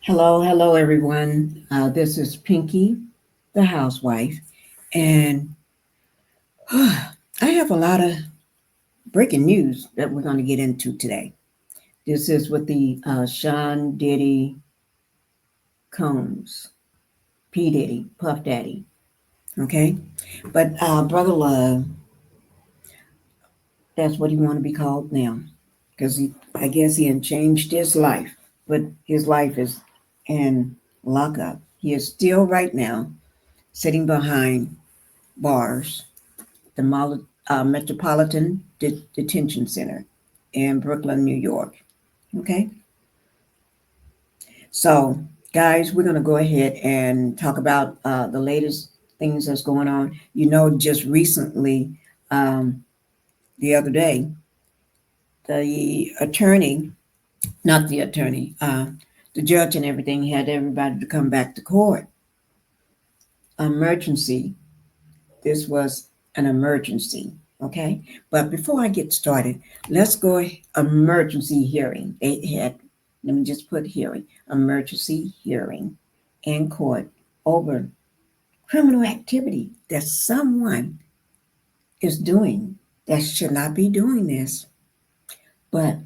Hello, everyone. This is Pinky, the housewife, and I have a lot of breaking news that we're going to get into today. This is with the Sean Diddy Combs, P Diddy, Puff Daddy. Okay, but Brother Love, that's what he want to be called now, because I guess he had changed his life, but his life is in lockup. He is still right now sitting behind bars, the Metropolitan Detention Center in Brooklyn, New York. Okay, so guys, we're going to go ahead and talk about the latest things that's going on. Just recently, um, the other day, the attorney, not the attorney, the judge and everything had everybody to come back to court. Emergency. This was an emergency. Okay. But before I get started, let's go emergency hearing. They had, let me just put hearing, emergency hearing in court over criminal activity that someone is doing that should not be doing this. But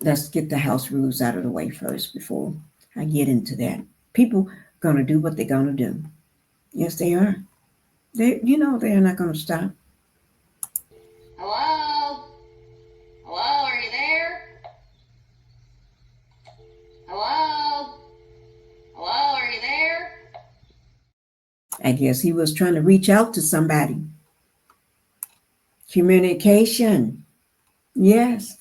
let's get the house rules out of the way first before I get into that. People gonna do what they're gonna do. Yes, they are. They're not gonna stop. Hello? Hello, are you there? Hello? Hello, are you there? I guess he was trying to reach out to somebody. Communication. Yes.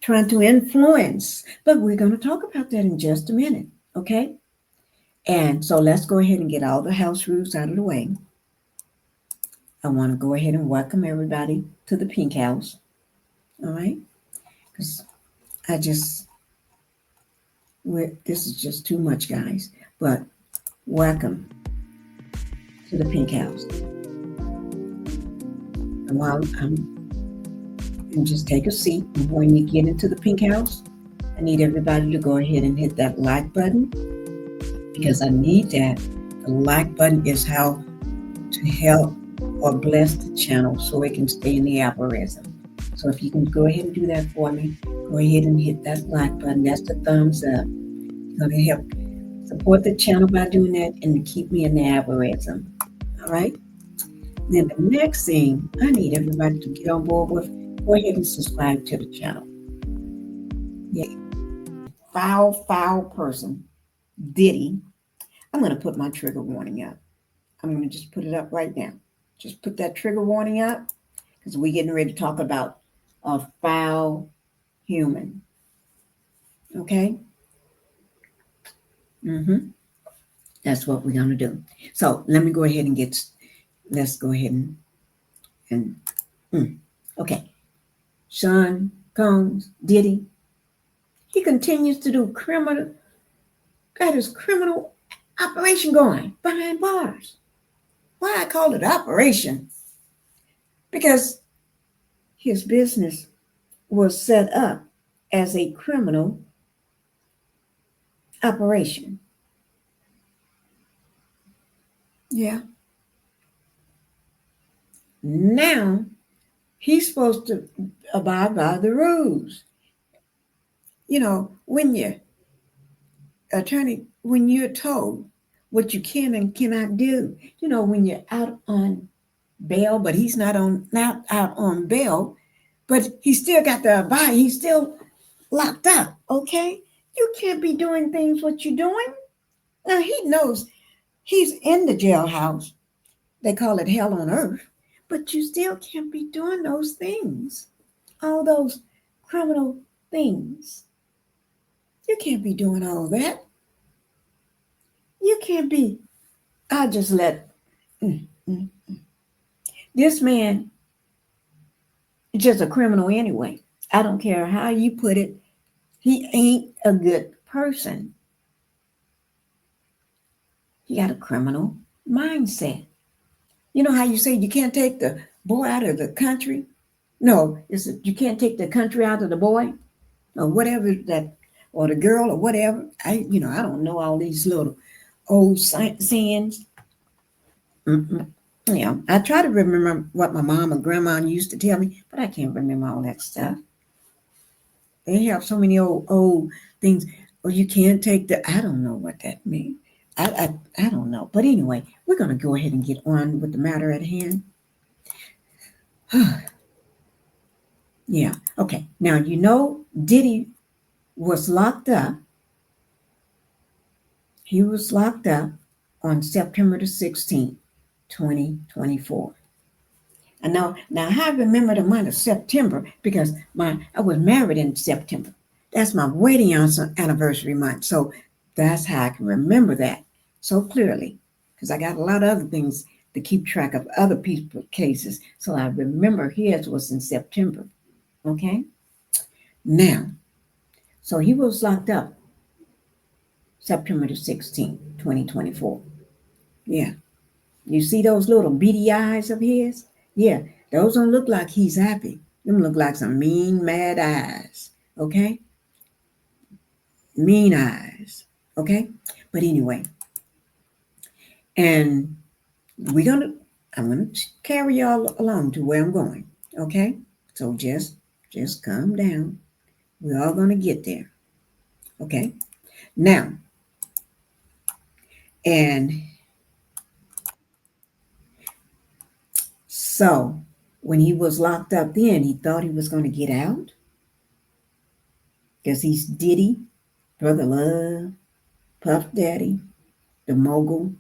Trying to influence. But we're going to talk about that in just a minute. Okay? And so let's go ahead and get all the house rules out of the way. I want to go ahead and welcome everybody to the Pink House. All right? Because this is just too much, guys. But welcome to the Pink House. And while and just take a seat. And when you get into the Pink House, I need everybody to go ahead and hit that like button because I need that. The like button is how to help or bless the channel so it can stay in the algorithm. So if you can go ahead and do that for me, go ahead and hit that like button. That's the thumbs up. It's going to help support the channel by doing that and keep me in the algorithm. All right? Then the next thing I need everybody to get on board with, go ahead and subscribe to the channel. Yeah. Foul person, Diddy. I'm going to put my trigger warning up. I'm going to just put it up right now. Just put that trigger warning up because we're getting ready to talk about a foul human. Okay? That's what we're going to do. So let me go ahead and let's go ahead and okay. Sean Combs, Diddy, he continues to do got his criminal operation going behind bars. Why I call it operation? Because his business was set up as a criminal operation. Yeah. Now he's supposed to abide by the rules. When you're told what you can and cannot do, when you're out on bail, but he's not out on bail, but he still got to abide. He's still locked up. Okay. You can't be doing things what you're doing. Now he knows he's in the jailhouse. They call it hell on earth, but you still can't be doing those things. All those criminal things. You can't be doing all that. You can't be. I just let this man is just a criminal anyway. I don't care how you put it. He ain't a good person. He got a criminal mindset. You know how you say you can't take the boy out of the country? No, you can't take the country out of the boy, or whatever that or the girl or whatever. I don't know all these little old sayings. Yeah, I try to remember what my mom or grandma used to tell me, but I can't remember all that stuff. They have so many old things. Oh, you can't take the. I don't know what that means. I don't know. But anyway, we're gonna go ahead and get on with the matter at hand. Yeah. Okay. Now Diddy was locked up. He was locked up on September the 16th, 2024. And now I remember the month of September because I was married in September. That's my wedding anniversary month. So that's how I can remember that so clearly. Because I got a lot of other things to keep track of other people's cases. So I remember his was in September. Okay? Now, so he was locked up September the 16th, 2024. Yeah. You see those little beady eyes of his? Yeah, those don't look like he's happy. Them look like some mean, mad eyes. Okay? Mean eyes. Okay? But anyway, and I'm gonna carry y'all along to where I'm going. Okay? So just calm down. We're all gonna get there. Okay? Now, and so when he was locked up then, he thought he was gonna get out because he's Diddy, Brother Love, Puff Daddy, the mogul,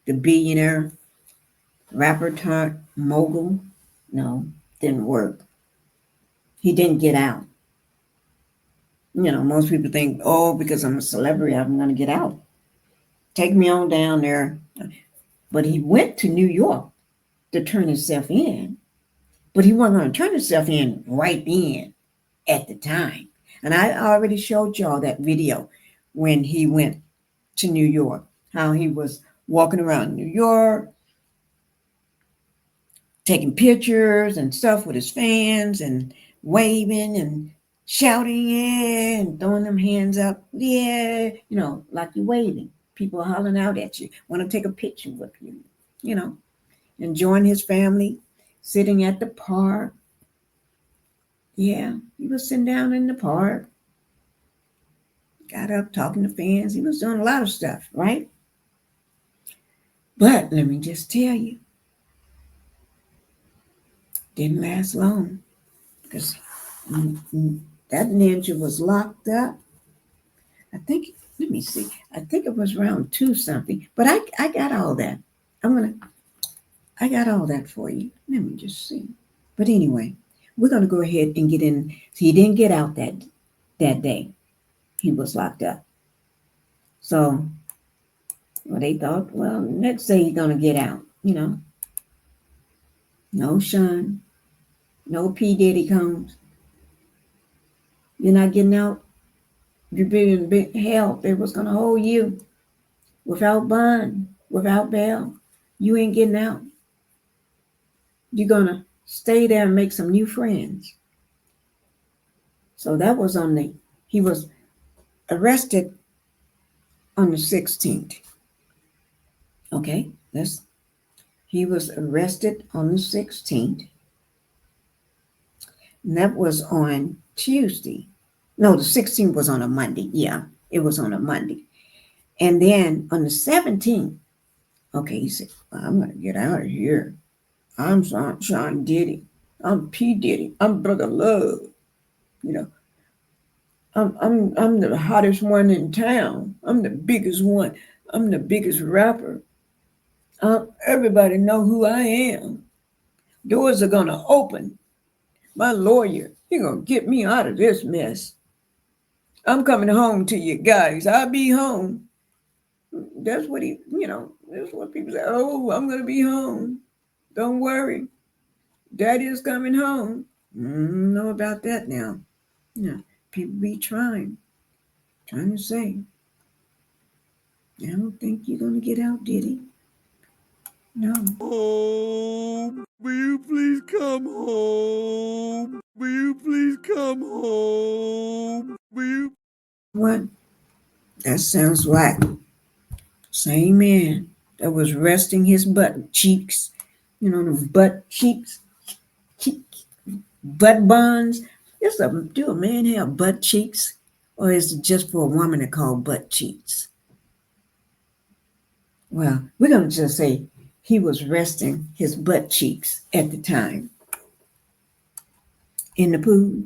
the billionaire, rapper turned mogul. No, didn't work. He didn't get out. Most people think, oh, because I'm a celebrity, I'm going to get out. Take me on down there. But he went to New York to turn himself in. But he wasn't going to turn himself in right then at the time. And I already showed y'all that video when he went to New York, how he was walking around New York, taking pictures and stuff with his fans and waving and shouting, yeah, and throwing them hands up, yeah, like you're waving. People are hollering out at you, want to take a picture with you, enjoying his family, sitting at the park. Yeah, he was sitting down in the park, got up talking to fans. He was doing a lot of stuff, right? But let me just tell you, didn't last long because that ninja was locked up. I think, let me see. I think it was around 2 something, but I got all that. I got all that for you. Let me just see. But anyway, we're going to go ahead and get in. So he didn't get out that day. He was locked up. So, they thought, well, next day he's going to get out, No Sean, no Diddy Combs. You're not getting out. You're being big hell. They was going to hold you without bond, without bail. You ain't getting out. You're going to stay there and make some new friends. So that was he was arrested on the 16th. Okay, he was arrested on the 16th. And that was on Tuesday. No, the 16th was on a Monday. Yeah, it was on a Monday. And then on the 17th, okay, he said, I'm going to get out of here. I'm Sean Diddy. I'm P. Diddy. I'm Brother Love. I'm the hottest one in town. I'm the biggest one. I'm the biggest rapper. Everybody know who I am. Doors are gonna open. My lawyer, he gonna get me out of this mess. I'm coming home to you guys. I'll be home. That's what that's what people say. Oh, I'm gonna be home. Don't worry. Daddy is coming home. Know about that now. People be trying to say, I don't think you're gonna get out, Diddy. No. Home. Will you please come home? Will you please come home? Will you? What? That sounds like same man that was resting his butt cheeks. You know, the butt cheeks, cheek, butt buns. Do a man have butt cheeks? Or is it just for a woman to call butt cheeks? Well, we're going to just say he was resting his butt cheeks at the time in the pool.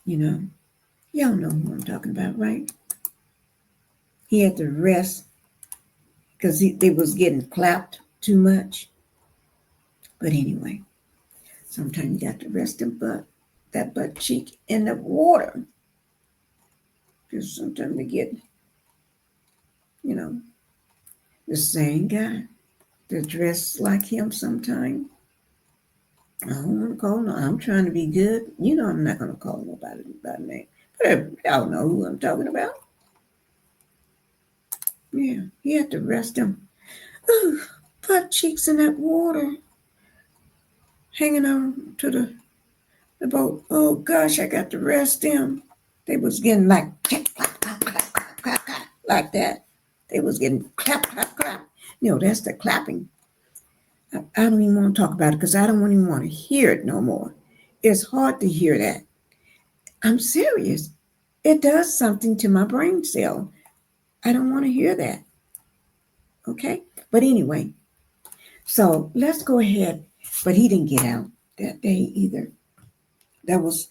You know, y'all know who I'm talking about, right? He had to rest because they was getting clapped too much. But anyway, sometimes you got to rest that butt cheek in the water. Because sometimes they get, you know, the same guy that dressed like him sometime. I don't want to call no. I'm trying to be good. You know I'm not going to call nobody by name. But y'all know who I'm talking about. Yeah, he had to rest him. Ooh, butt cheeks in that water. Hanging on to the boat. Oh gosh, I got to rest him. They was getting like clap, clap, clap, clap, clap, clap, clap, like that. They was getting clap, clap, clap. You know, that's the clapping. I don't even want to talk about it because I don't even want to hear it no more. It's hard to hear that. I'm serious. It does something to my brain cell. I don't want to hear that. Okay? But anyway, so let's go ahead. But he didn't get out that day either. That was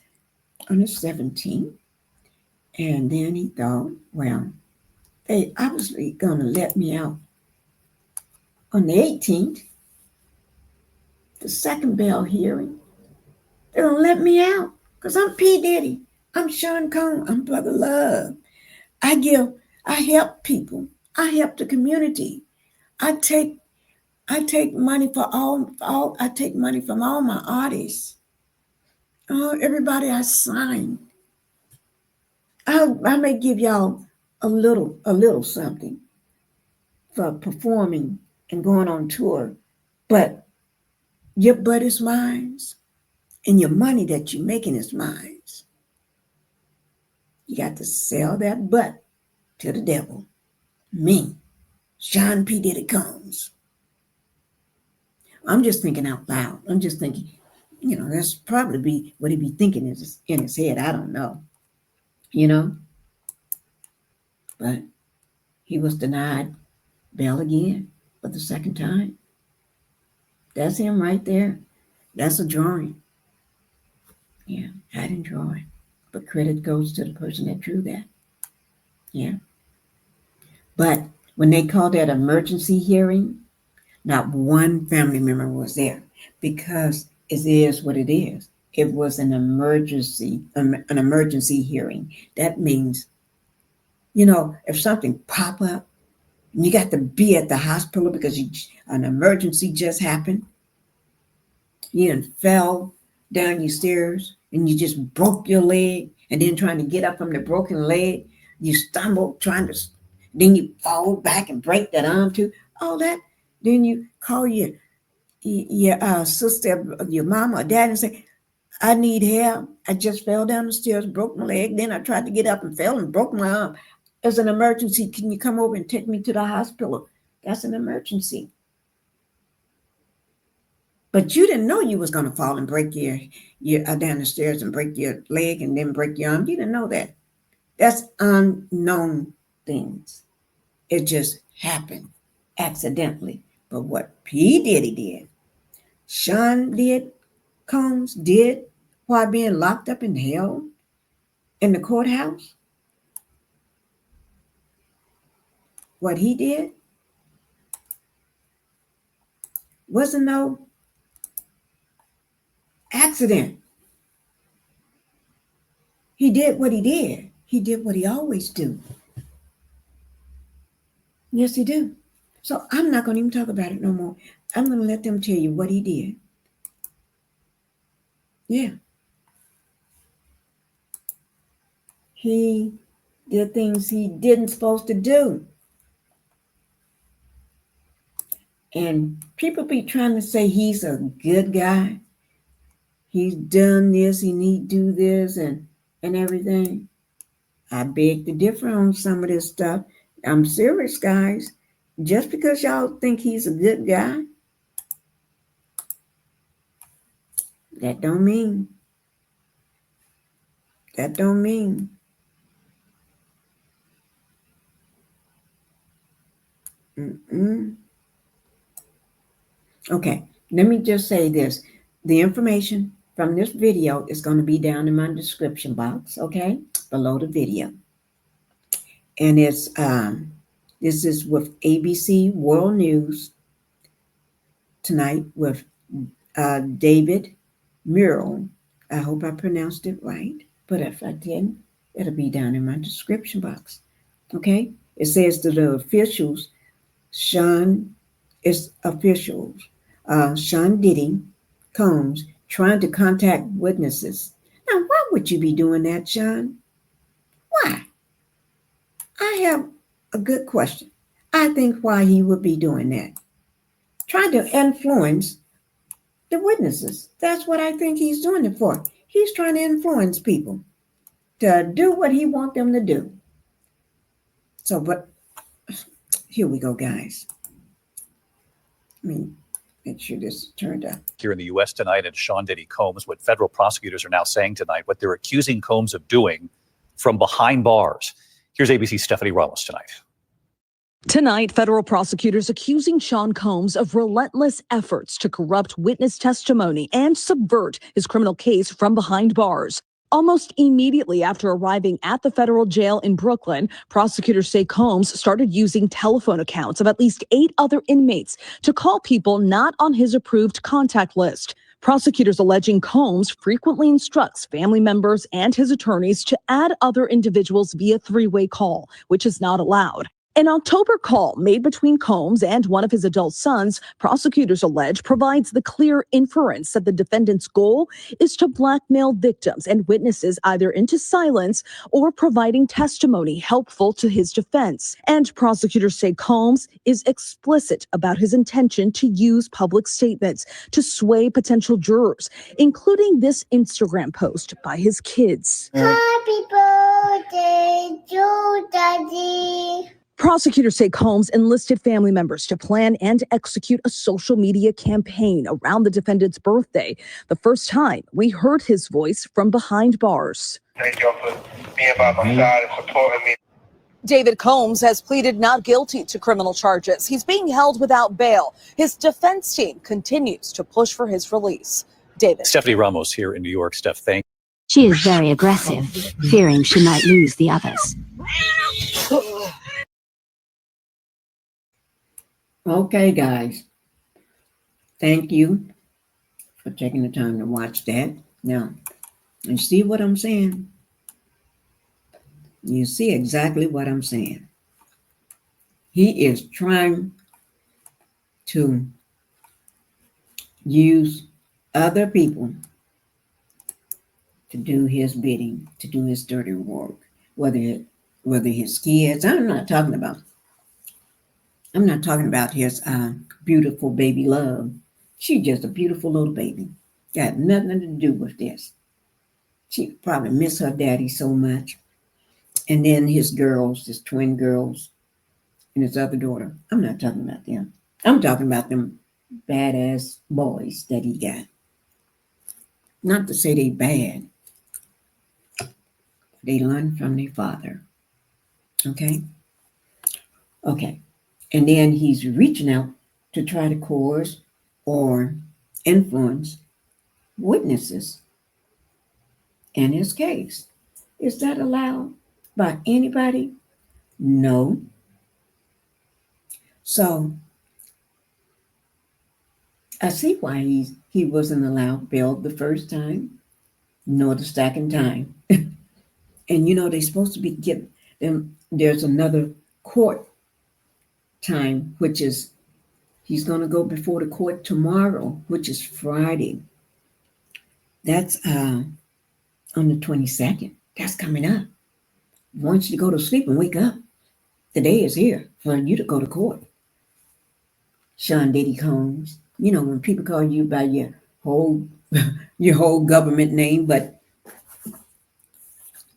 on the 17th. And then he thought, well, they obviously going to let me out on the 18th, the second bail hearing. They're going to let me out because I'm P. Diddy. I'm Sean Combs. I'm Brother Love. I help people. I help the community. I take money I take money from all my artists. Everybody I sign. I may give y'all a little something for performing and going on tour, but your butt is mine, and your money that you're making is mine. You got to sell that butt to the devil. Me, Sean P. Diddy Combs. I'm just thinking out loud. I'm just thinking, that's probably be what he be thinking in his head. I don't know, you know. But he was denied bail again for the second time. That's him right there. That's a drawing. Yeah, I didn't draw it. But credit goes to the person that drew that. Yeah. But when they called that emergency hearing, not one family member was there because it is what it is. It was an emergency hearing. That means, if something pop up and you got to be at the hospital because an emergency just happened, you done fell down your stairs and you just broke your leg, and then trying to get up from the broken leg, you stumble then you fall back and break that arm too. All that. Then you call your sister, your mom or dad and say, I need help. I just fell down the stairs, broke my leg. Then I tried to get up and fell and broke my arm. It's an emergency. Can you come over and take me to the hospital? That's an emergency. But you didn't know you was going to fall and break your down the stairs and break your leg and then break your arm. You didn't know that. That's unknown things. It just happened accidentally. But what P. Diddy did, Sean did, Combs did, while being locked up in hell in the courthouse, what he did wasn't no accident. He did what he did. He did what he always do. Yes, he do. So I'm not going to even talk about it no more. I'm going to let them tell you what he did. Yeah. He did things he didn't supposed to do. And people be trying to say he's a good guy. He's done this, he need do this and everything. I beg to differ on some of this stuff. I'm serious, guys. Just because y'all think he's a good guy, that don't mean. That don't mean. Mm-mm. Okay, let me just say this. The information from this video is going to be down in my description box, okay, below the video. And this is with ABC World News tonight with David Murrell. I hope I pronounced it right, but if I didn't, it'll be down in my description box. Okay? It says that the officials, Sean Diddy Combs trying to contact witnesses. Now, why would you be doing that, Sean? Why? I have a good question. I think why he would be doing that. Trying to influence the witnesses. That's what I think he's doing it for. He's trying to influence people to do what he wants them to do. So, but here we go, guys. Let me make sure this is turned up. Here in the U.S. tonight, and Sean Diddy Combs, what federal prosecutors are now saying tonight, what they're accusing Combs of doing from behind bars. Here's ABC's Stephanie Ramos tonight. Tonight, federal prosecutors accusing Sean Combs of relentless efforts to corrupt witness testimony and subvert his criminal case from behind bars. Almost immediately after arriving at the federal jail in Brooklyn, prosecutors say Combs started using telephone accounts of at least 8 other inmates to call people not on his approved contact list. Prosecutors alleging Combs frequently instructs family members and his attorneys to add other individuals via three-way call, which is not allowed. An October call made between Combs and one of his adult sons, prosecutors allege, provides the clear inference that the defendant's goal is to blackmail victims and witnesses either into silence or providing testimony helpful to his defense. And prosecutors say Combs is explicit about his intention to use public statements to sway potential jurors, including this Instagram post by his kids. Happy birthday to Daddy. Prosecutors say Combs enlisted family members to plan and execute a social media campaign around the defendant's birthday, the first time we heard his voice from behind bars. Thank y'all for being by my side and supporting me. David Combs has pleaded not guilty to criminal charges. He's being held without bail. His defense team continues to push for his release. David. Stephanie Ramos here in New York. Steph, thank you. She is very aggressive, fearing she might lose the others. Okay, guys. Thank you for taking the time to watch that. Now, you see what I'm saying? You see exactly what I'm saying. He is trying to use other people to do his bidding, to do his dirty work, whether his kids. I'm not talking about his beautiful baby love. She's just a beautiful little baby. Got nothing to do with this. She probably miss her daddy so much. And then his girls, his twin girls, and his other daughter. I'm not talking about them. I'm talking about them badass boys that he got. Not to say they bad. They learn from their father. Okay? Okay. And then he's reaching out to try to coerce or influence witnesses in his case. Is that allowed by anybody? No. So I see why he wasn't allowed bail the first time, nor the second time. And they're supposed to be getting them. There's another court time, which is he's going to go before the court tomorrow, which is Friday. That's on the 22nd. That's coming up. Once you go to sleep and wake up, the day is here for you to go to court. Sean Diddy Combs. When people call you by your whole government name, but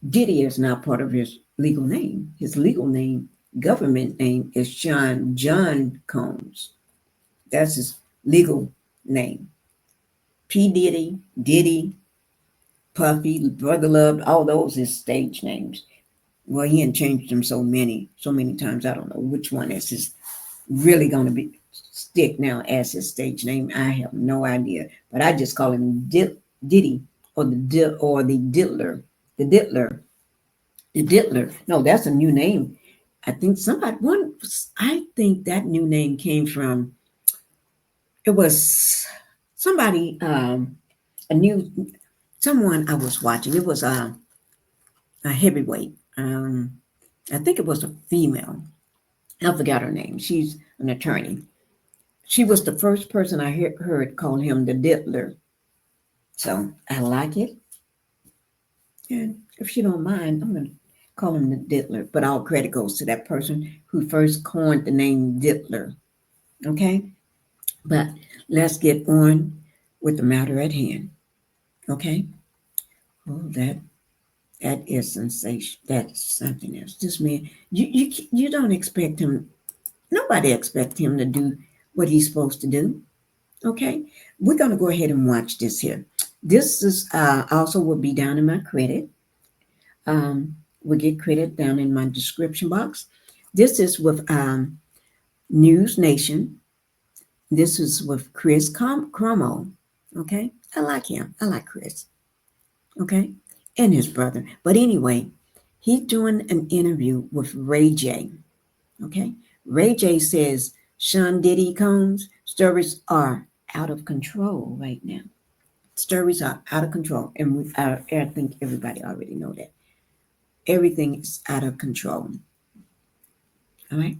Diddy is not part of his legal name. His legal name, government name, is Sean John Combs. That's his legal name. P. Diddy, Puffy, Brother Love, all those is stage names. Well, he had changed them so many times. I don't know which one is his really going to be stick now as his stage name. I have no idea, but I just call him Diddy or the Diddler, the Diddler, the Diddler. No, that's a new name. I think I think that new name came from. It was somebody, a new someone I was watching. It was a heavyweight. I think it was a female. I forgot her name. She's an attorney. She was the first person I heard call him the Diddler. So I like it. And if you don't mind, I'm going to call him the Diddler. But all credit goes to that person who first coined the name Diddler. Okay? But let's get on with the matter at hand. Okay? Oh, that is sensation. That's something else. This man, you don't expect him. Nobody expects him to do what he's supposed to do. Okay, we're gonna go ahead and watch this here. This is also will be down in my credit. We'll get credit down in my description box. This is with NewsNation. This is with Chris Cuomo. Okay, I like him. I like Chris. Okay, and his brother. But anyway, he's doing an interview with Ray J. Okay, Ray J says Sean Diddy Combs stories are out of control right now. Stories are out of control, and I think everybody already know that. Everything is out of control. All right.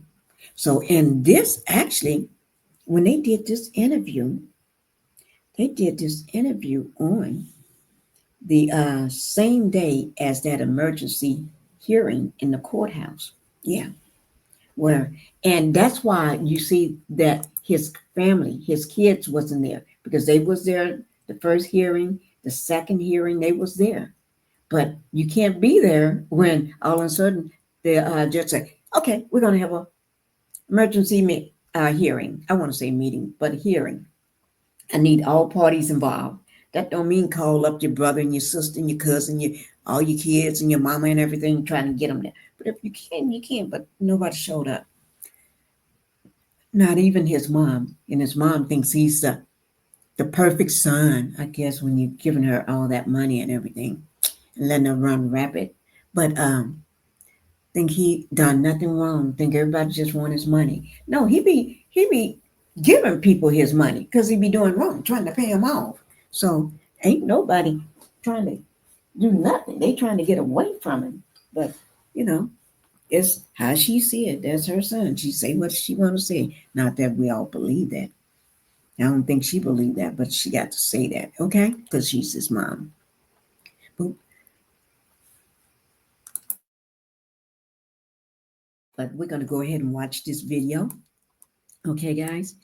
So, in this actually, when they did this interview on the same day as that emergency hearing in the courthouse. Yeah. And that's why you see that his family, his kids wasn't there because they was there the first hearing, the second hearing, they was there. But you can't be there when all of a sudden the judge say, okay, we're going to have a emergency hearing. I want to say meeting, but hearing. I need all parties involved. That don't mean call up your brother and your sister and your cousin, all your kids and your mama and everything, trying to get them there. But if you can, you can. But nobody showed up. Not even his mom. And his mom thinks he's the perfect son, I guess, when you're giving her all that money and everything and letting her run rapid. But think he done nothing wrong. Think everybody just want his money. No, he be giving people his money because he be doing wrong, trying to pay him off. So ain't nobody trying to do nothing. They trying to get away from him. But, it's how she see it. That's her son. She say what she want to say. Not that we all believe that. I don't think she believed that, but she got to say that, okay? Because she's his mom. But we're going to go ahead and watch this video. Okay, guys?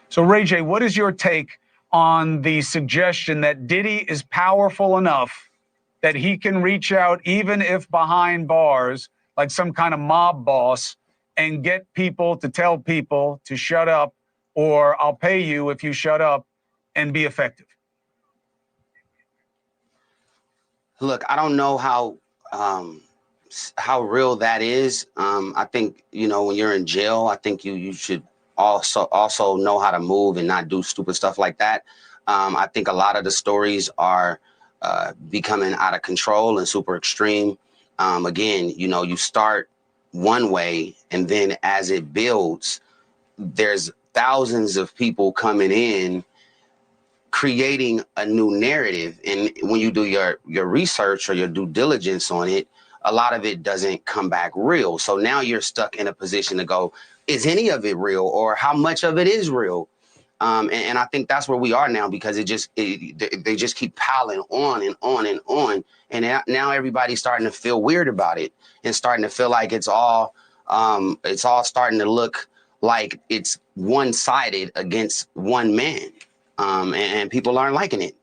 So, Ray J, what is your take on the suggestion that Diddy is powerful enough that he can reach out, even if behind bars, like some kind of mob boss, and get people to tell people to shut up, or I'll pay you if you shut up, and be effective? Look, I don't know how real that is. I think, when you're in jail, I think you should also know how to move and not do stupid stuff like that. I think a lot of the stories are becoming out of control and super extreme. Again, you start one way, and then as it builds, there's thousands of people coming in, creating a new narrative. And when you do your research or your due diligence on it, a lot of it doesn't come back real. So now you're stuck in a position to go, is any of it real, or how much of it is real? And I think that's where we are now, because they just keep piling on and on and on. And now everybody's starting to feel weird about it and starting to feel like it's all starting to look like it's one-sided against one man. And people aren't liking it.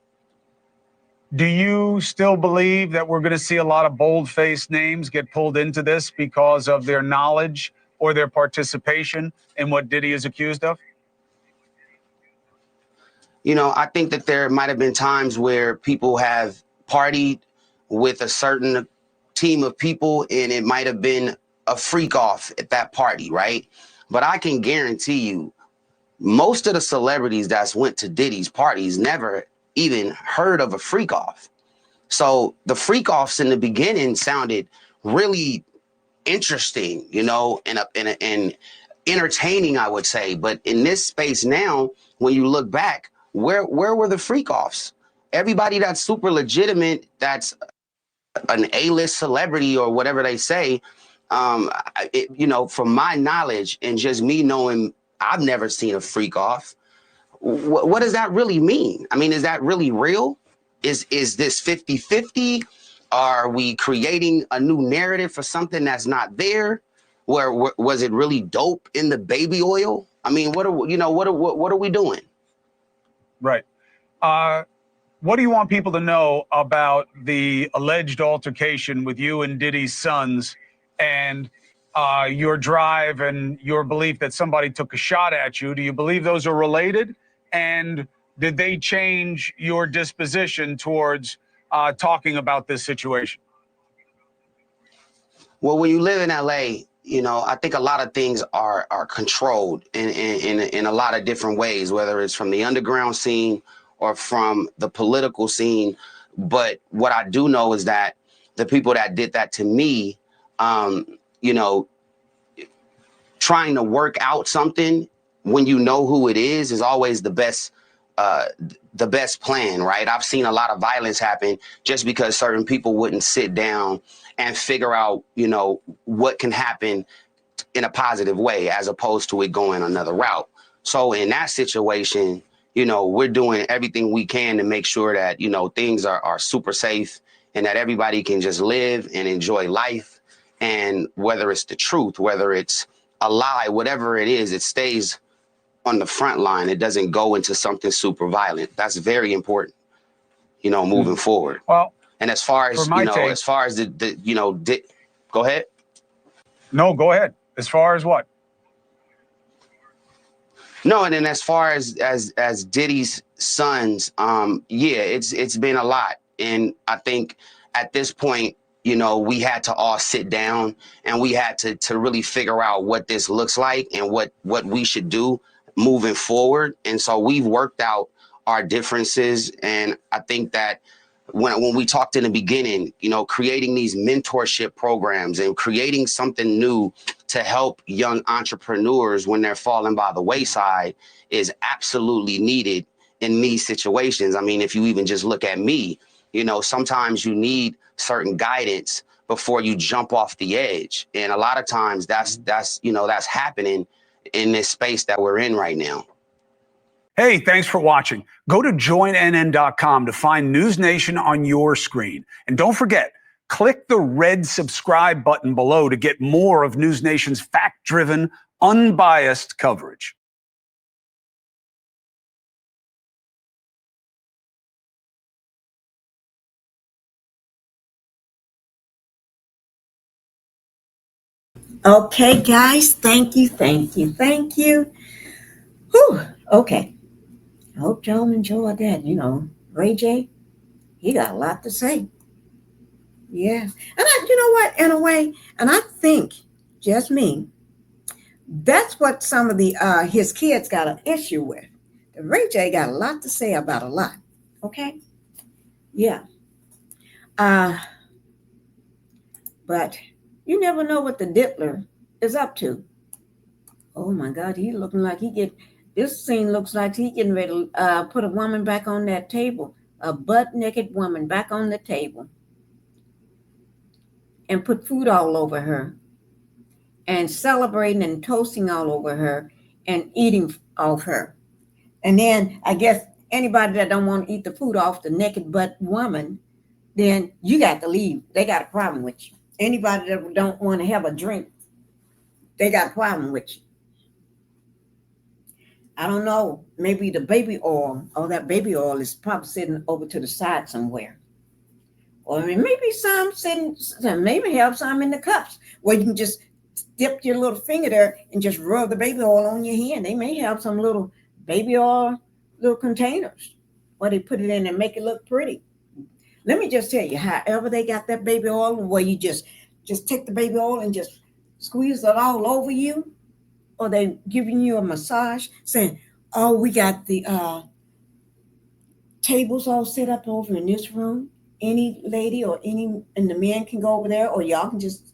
Do you still believe that we're going to see a lot of bold-faced names get pulled into this because of their knowledge or their participation in what Diddy is accused of? You know, I think that there might have been times where people have partied with a certain team of people and it might have been a freak off at that party, right? But I can guarantee you, most of the celebrities that's went to Diddy's parties never even heard of a freak off. So the freak offs in the beginning sounded really interesting, you know, and entertaining, I would say. But in this space now, when you look back, where were the freak offs? Everybody that's super legitimate, that's an A-list celebrity or whatever they say, you know, from my knowledge and just me knowing, I've never seen a freak off. What does that really mean? I mean, is that really real? Is this 50-50? Are we creating a new narrative for something that's not there? Where was it really dope in the baby oil? I mean, what are we doing? Right. What do you want people to know about the alleged altercation with you and Diddy's sons and your drive and your belief that somebody took a shot at you? Do you believe those are related? And did they change your disposition towards talking about this situation? Well, when you live in LA, you know, I think a lot of things are controlled in a lot of different ways, whether it's from the underground scene or from the political scene. But what I do know is that the people that did that to me, you know, trying to work out something when you know who it is always the best plan, right? I've seen a lot of violence happen just because certain people wouldn't sit down and figure out, you know, what can happen in a positive way as opposed to it going another route. So in that situation, you know, we're doing everything we can to make sure that, you know, things are super safe and that everybody can just live and enjoy life. And whether it's the truth, whether it's a lie, whatever it is, it stays on the front line. It doesn't go into something super violent. That's very important, you know, moving forward. Well, and as far as, you know, as far as the you know, go ahead. No, go ahead. As far as what? No, and then as far as Diddy's sons, yeah, it's been a lot. And I think at this point, you know, we had to all sit down and we had to really figure out what this looks like and what we should do moving forward. And so we've worked out our differences. And I think that when we talked in the beginning, you know, creating these mentorship programs and creating something new to help young entrepreneurs when they're falling by the wayside is absolutely needed in these situations. I mean, if you even just look at me, you know, sometimes you need certain guidance before you jump off the edge. And a lot of times that's you know, that's happening in this space that we're in right now. Hey, thanks for watching. Go to joinnn.com to find NewsNation on your screen. And don't forget, click the red subscribe button below to get more of NewsNation's fact-driven, unbiased coverage. Okay, guys, thank you. Whew, okay. I hope y'all enjoyed that. You know, Ray J, he got a lot to say. Yeah. And you know what, in a way, and I think, just me, that's what some of the his kids got an issue with. Ray J got a lot to say about a lot. Okay? Yeah. But you never know what the Diddler is up to. Oh my God, he looking like this scene looks like he getting ready to put a woman back on that table, a butt naked woman back on the table, and put food all over her, and celebrating and toasting all over her, and eating off her. And then I guess anybody that don't want to eat the food off the naked butt woman, then you got to leave. They got a problem with you. Anybody that don't want to have a drink, they got a problem with you. I don't know, maybe the baby oil, that baby oil is probably sitting over to the side somewhere. Or maybe some sitting, maybe have some in the cups where you can just dip your little finger there and just rub the baby oil on your hand. They may have some little baby oil little containers where they put it in and make it look pretty. Let me just tell you, however they got that baby oil, where you just take the baby oil and just squeeze it all over you, or they giving you a massage saying, oh, we got the tables all set up over in this room. Any lady or and the men can go over there, or y'all can just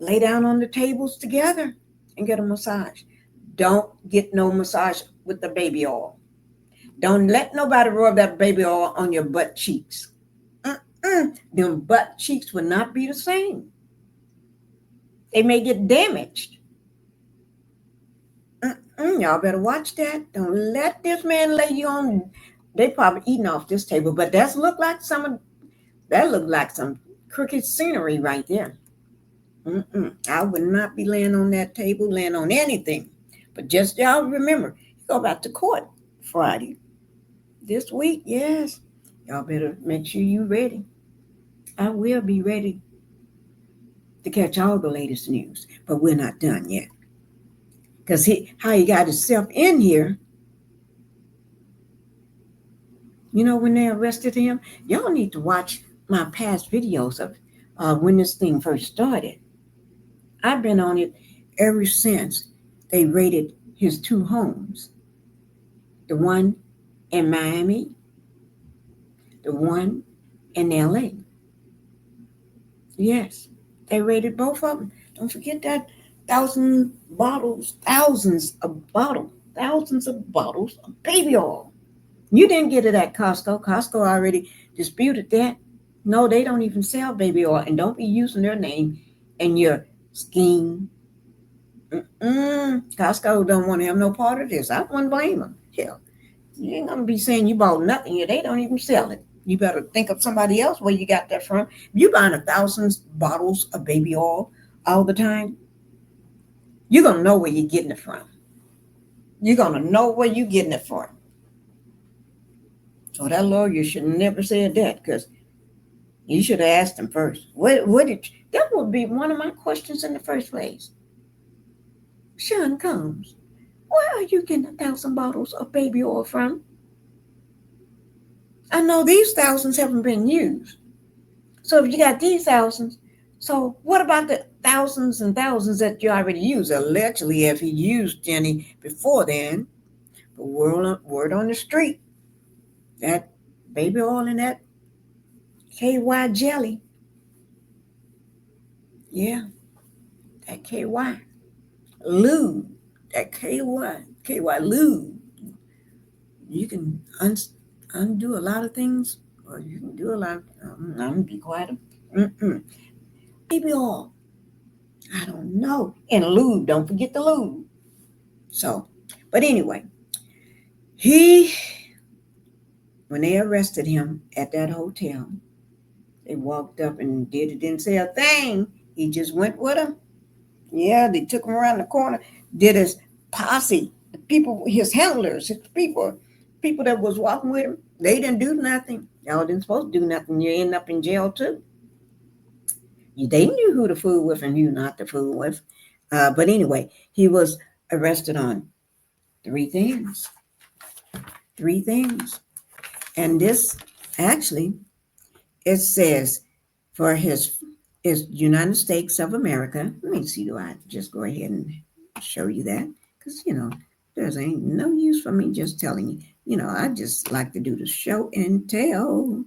lay down on the tables together and get a massage. Don't get no massage with the baby oil. Don't let nobody rub that baby oil on your butt cheeks. Them butt cheeks will not be the same. They may get damaged. Y'all better watch that. Don't let this man lay you on. They probably eating off this table, but that look like some crooked scenery right there. I would not be laying on that table, laying on anything. But just y'all remember, you go back to court Friday this week. Yes, y'all better make sure you ready. I will be ready to catch all the latest news, but we're not done yet. Because how he got himself in here. You know, when they arrested him, y'all need to watch my past videos of when this thing first started. I've been on it ever since they raided his two homes. The one in Miami, the one in LA. Yes, they raided both of them. Don't forget that thousands of bottles of baby oil. You didn't get it at Costco. Costco already disputed that. No, they don't even sell baby oil, and don't be using their name in your scheme. Costco don't want to have no part of this. I wouldn't blame them. Hell, you ain't gonna be saying you bought nothing here. They don't even sell it. You better think of somebody else where you got that from. If you buying 1,000 bottles of baby oil all the time, you're gonna know where you're getting it from. You're gonna know where you're getting it from. So that lawyer should have never said that, because you should have asked him first. That would be one of my questions in the first place. Sean Combs, where are you getting 1,000 bottles of baby oil from? I know these thousands haven't been used. So if you got these thousands, so what about the thousands and thousands that you already used? Allegedly, if he used any before then, but word on the street, that baby oil and that KY jelly. Yeah, that KY. Lube, that KY lube. You can undo a lot of things, or you can do a lot. I'm going to be quiet. Baby oil. I don't know. And lube, don't forget the lube. So, but anyway, when they arrested him at that hotel, they walked up and didn't say a thing. He just went with them. Yeah, they took him around the corner, did his posse, the people, his handlers, his people that was walking with him, they didn't do nothing. Y'all didn't supposed to do nothing. You end up in jail too. They knew who to fool with and who not to fool with. But anyway, he was arrested on three things. And this, actually, it says for his United States of America. Let me see, do I just go ahead and show you that? Because, there's ain't no use for me just telling you. I just like to do the show and tell.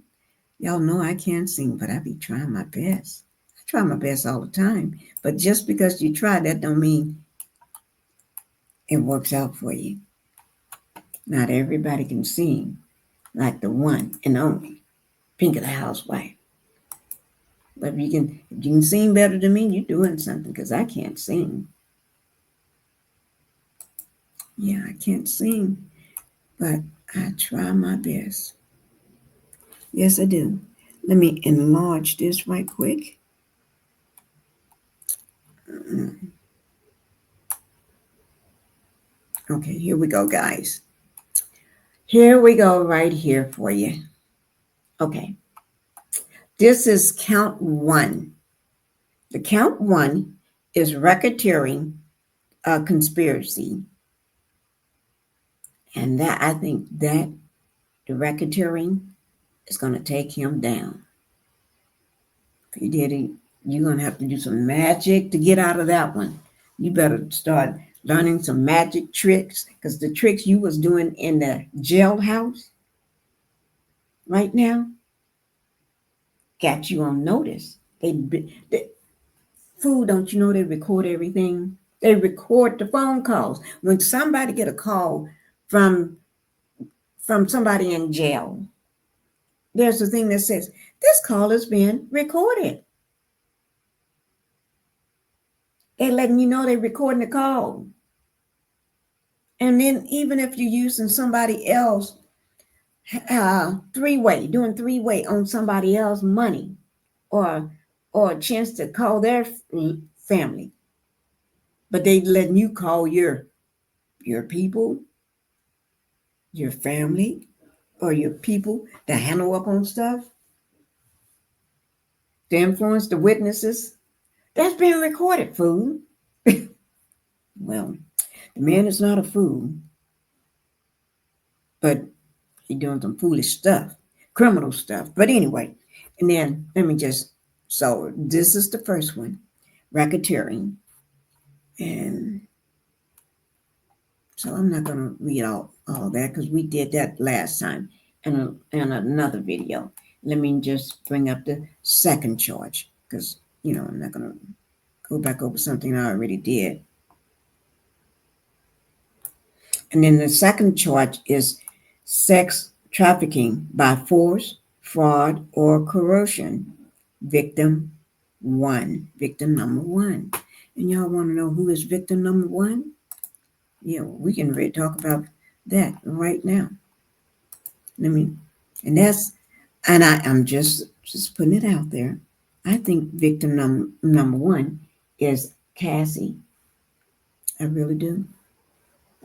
Y'all know I can't sing, but I be trying my best. I try my best all the time. But just because you try, that don't mean it works out for you. Not everybody can sing like the one and only PinkietheHousewife. But if you can sing better than me, you're doing something, because I can't sing. Yeah, I can't sing, but I try my best. Yes, I do. Let me enlarge this right quick. Okay, here we go, guys. Here we go right here for you. Okay. This is count one. The count one is racketeering, conspiracy. And that, I think that the racketeering is going to take him down. If you did it, you're going to have to do some magic to get out of that one. You better start learning some magic tricks, because the tricks you was doing in the jailhouse right now got you on notice. They fool, don't you know they record everything? They record the phone calls. When somebody get a call from somebody in jail, there's a thing that says, this call is being recorded. They're letting you know they're recording the call. And then even if you're using somebody else, doing three-way on somebody else's money, or a chance to call their family, but they letting you call your people, your family, or your people that handle up on stuff, to influence the witnesses. That's being recorded, fool. Well, the man is not a fool, but he's doing some foolish stuff, criminal stuff. But anyway, and then so this is the first one, racketeering. And so I'm not going to read all that, because we did that last time in another video. Let me just bring up the second charge, because, I'm not going to go back over something I already did. And then the second charge is sex trafficking by force, fraud, or coercion. Victim number one. And y'all want to know who is victim number one? Yeah, we can really talk about that right now. I'm just putting it out there. I think victim number one is Cassie. I really do.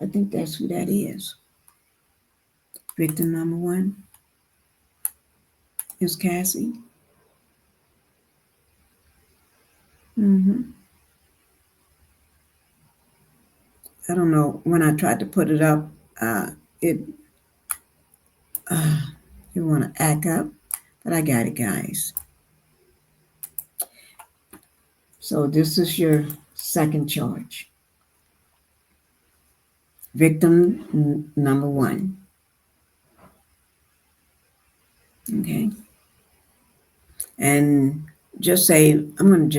I think that's who that is. Victim number one is Cassie. I don't know, when I tried to put it up, it want to act up, but I got it, guys. So this is your second charge. Victim number one. Okay. And just say,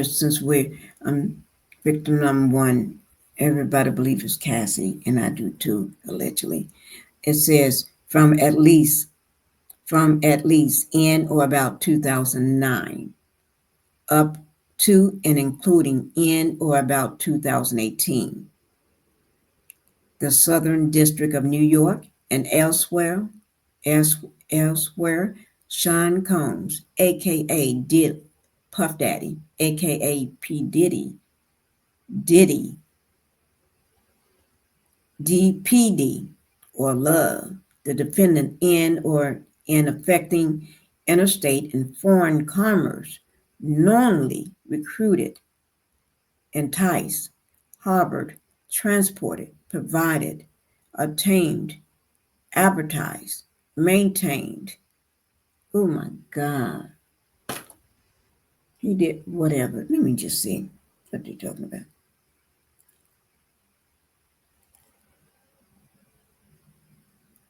since I'm victim number one, everybody believes it's Cassie, and I do too, allegedly. It says from at least in or about 2009, up to and including in or about 2018. The Southern District of New York and elsewhere, Sean Combs, a.k.a. Puff Daddy, a.k.a. P. Diddy, DPD, or Love, the defendant in or in affecting interstate and foreign commerce, knowingly recruited, enticed, harbored, transported, provided, obtained, advertised, maintained. Oh my God. He did whatever. Let me just see what they're talking about.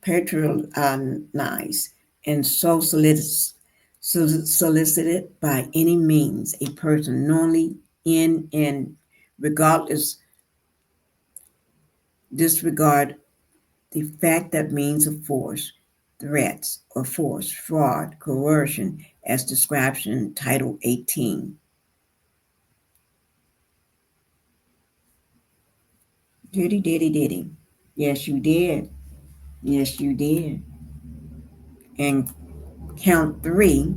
Patronized and so solicited by any means a person knowingly in and disregard the fact that means of force, threats or force, fraud, coercion, as described in Title 18. Diddy. Yes, you did. Yes, you did. And count 3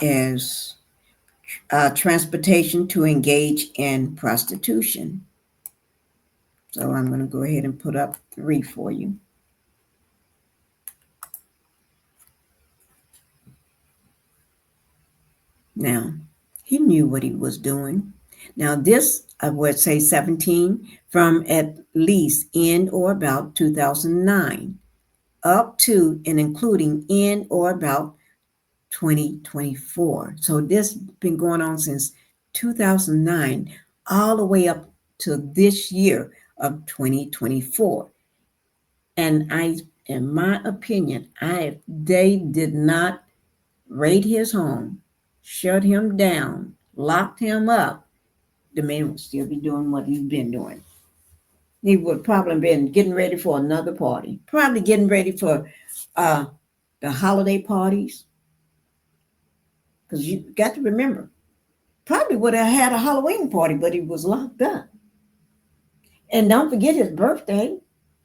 is transportation to engage in prostitution. So I'm going to go ahead and put up 3 for you. Now, he knew what he was doing. Now, this, I would say 17, from at least in or about 2009, up to and including in or about 2024. So this been going on since 2009, all the way up to this year of 2024. And in my opinion, they did not raid his home, shut him down, locked him up, the man would still be doing what he's been doing. He would probably been getting ready for another party, probably getting ready for the holiday parties. Because you got to remember, probably would have had a Halloween party, but he was locked up. And don't forget his birthday.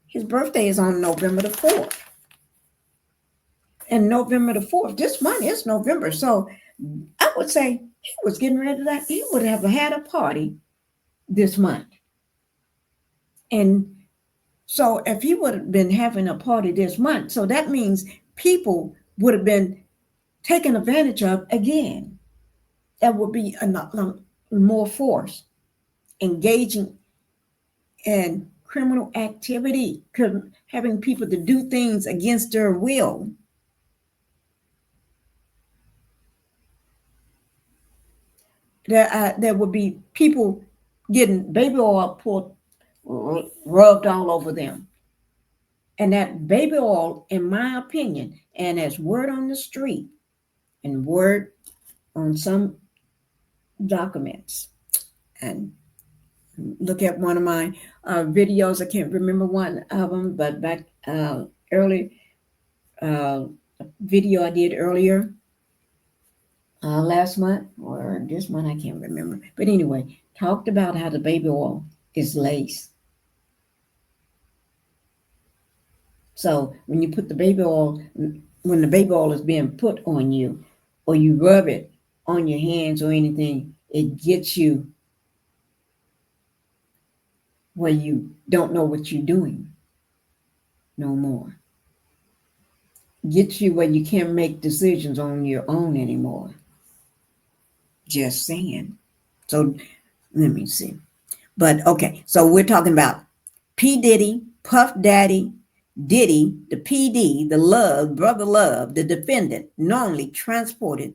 His birthday is on November the 4th. And November the 4th, this month is November. So I would say he was getting ready to, he would have had a party this month. And so if he would have been having a party this month, so that means people would have been taken advantage of again. That would be more force, engaging in criminal activity, having people to do things against their will. There would be people getting baby oil rubbed all over them. And that baby oil, in my opinion, and as word on the street and word on some documents, and look at one of my videos. I can't remember one of them, but back early video I did earlier last month or this month, I can't remember. But anyway, talked about how the baby oil is laced. So when you put the baby oil, when the baby oil is being put on you, or you rub it on your hands or anything, it gets you where you don't know what you're doing no more. Gets you where you can't make decisions on your own anymore. Just saying. So let me see. But okay, so we're talking about P. Diddy, Puff Daddy, Diddy, the PD, the Love, Brother Love, the defendant, knowingly transported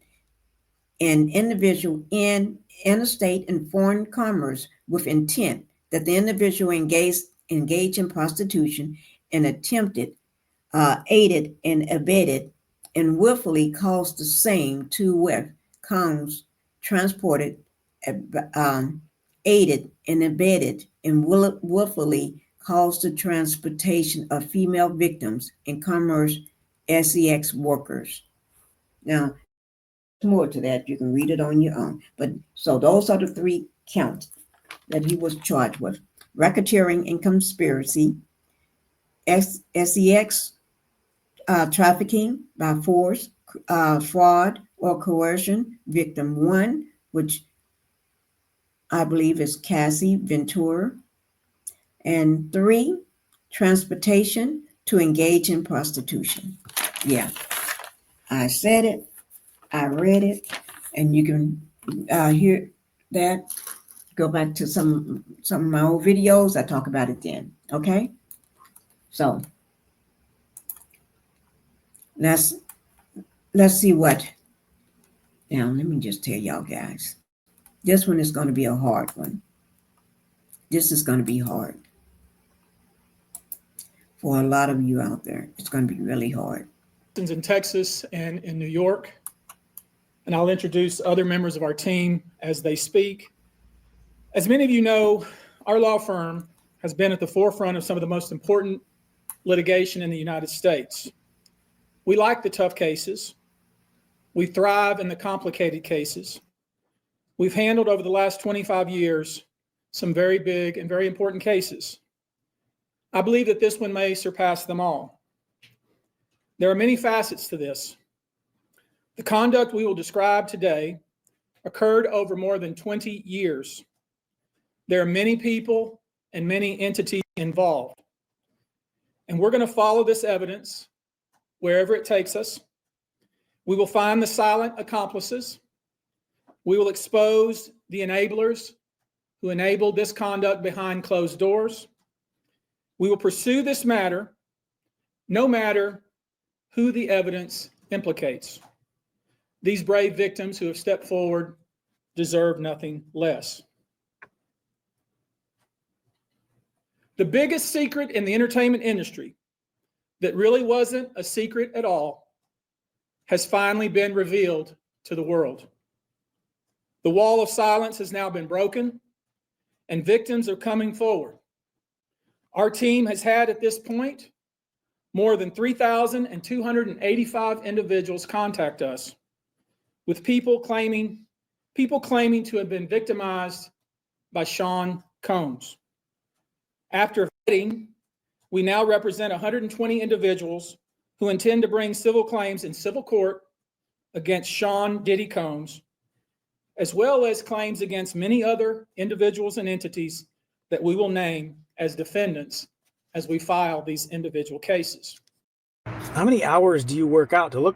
an individual in interstate and foreign commerce with intent that the individual engaged in prostitution and attempted, aided and abetted, and willfully caused the same to where Combs transported, aided and abetted, and willfully caused the transportation of female victims in commerce sex workers. Now, more to that, you can read it on your own. But so those are the three counts that he was charged with: racketeering and conspiracy, sex trafficking by force, fraud or coercion, victim one, which I believe is Cassie Ventura, and 3, transportation to engage in prostitution. Yeah, I said it, I read it, and you can hear that. Go back to some of my old videos. I talk about it then. Okay, so let's see what. Now let me just tell y'all guys, this one is going to be a hard one. This is going to be hard for a lot of you out there. It's going to be really hard. In Texas and in New York, and I'll introduce other members of our team as they speak. As many of you know, our law firm has been at the forefront of some of the most important litigation in the United States. We like the tough cases. We thrive in the complicated cases. We've handled over the last 25 years some very big and very important cases. I believe that this one may surpass them all. There are many facets to this. The conduct we will describe today occurred over more than 20 years. There are many people and many entities involved. And we're going to follow this evidence wherever it takes us. We will find the silent accomplices. We will expose the enablers who enabled this conduct behind closed doors. We will pursue this matter no matter who the evidence implicates. These brave victims who have stepped forward deserve nothing less. The biggest secret in the entertainment industry that really wasn't a secret at all has finally been revealed to the world. The wall of silence has now been broken, and victims are coming forward. Our team has had at this point more than 3,285 individuals contact us with people claiming to have been victimized by Sean Combs. After vetting, we now represent 120 individuals who intend to bring civil claims in civil court against Sean Diddy Combs, as well as claims against many other individuals and entities that we will name as defendants as we file these individual cases. How many hours do you work out to look